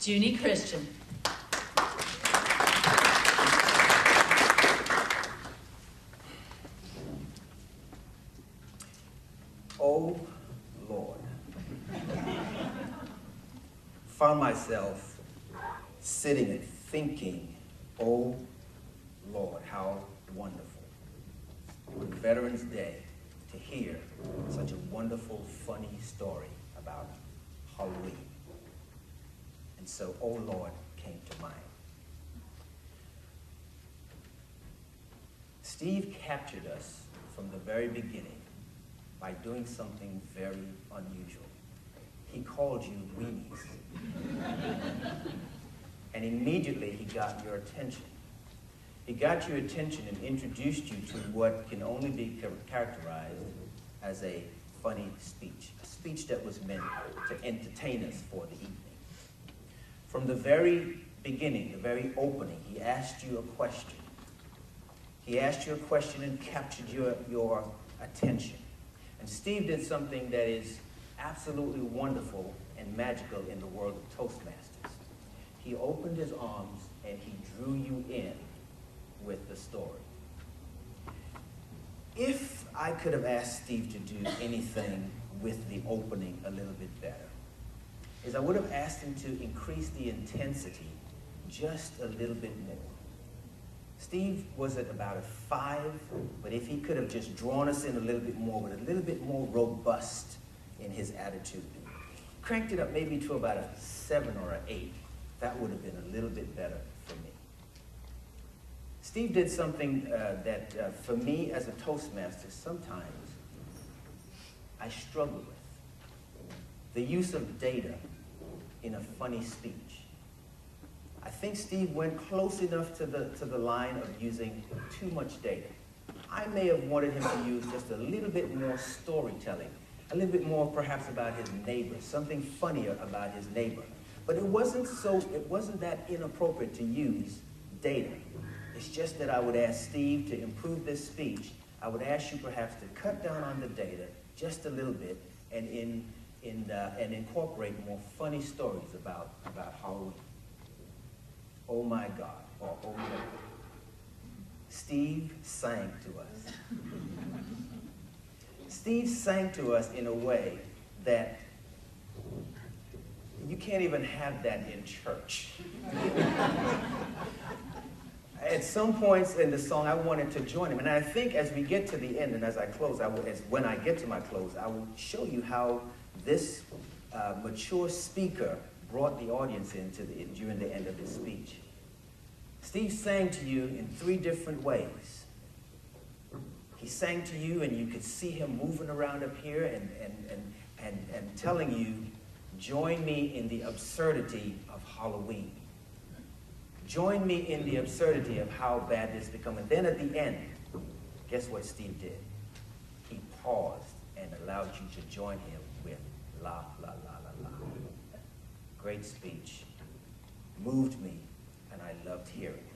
Junie Christian. Oh, Lord. Found myself sitting and thinking, oh, Lord, how wonderful. On Veterans Day, to hear such a wonderful, funny story about Halloween. And so, oh, Lord, came to mind. Steve captured us from the very beginning by doing something very unusual. He called you weenies. And immediately he got your attention. He got your attention and introduced you to what can only be characterized as a funny speech, a speech that was meant to entertain us for the evening. From the very beginning, the very opening, he asked you a question. He asked you a question and captured your attention. And Steve did something that is absolutely wonderful and magical in the world of Toastmasters. He opened his arms and he drew you in with the story. If I could have asked Steve to do anything with the opening a little bit better, is I would have asked him to increase the intensity just a little bit more. Steve was at about a 5, but if he could have just drawn us in a little bit more, with a little bit more robust in his attitude, cranked it up maybe to about a 7 or an 8, that would have been a little bit better for me. Steve did something that for me as a Toastmaster, sometimes I struggle with. The use of data in a funny speech. I think Steve went close enough to the line of using too much data. I may have wanted him to use just a little bit more storytelling, a little bit more perhaps about his neighbor, something funnier about his neighbor. But it wasn't that inappropriate to use data. It's just that I would ask Steve to improve this speech. I would ask you perhaps to cut down on the data just a little bit and incorporate more funny stories about Halloween. Oh my God, or oh Lord. Steve sang to us. Steve sang to us in a way that you can't even have that in church. At some points in the song, I wanted to join him. And I think as we get to the end and as I close, when I get to my close, I will show you how this mature speaker brought the audience in during the end of his speech. Steve sang to you in 3 different ways. He sang to you and you could see him moving around up here and telling you, join me in the absurdity of Halloween. Join me in the absurdity of how bad this has become. And then at the end, guess what Steve did? He paused and allowed you to join him with la, la, la, la, la. Great speech. Moved me, and I loved hearing it.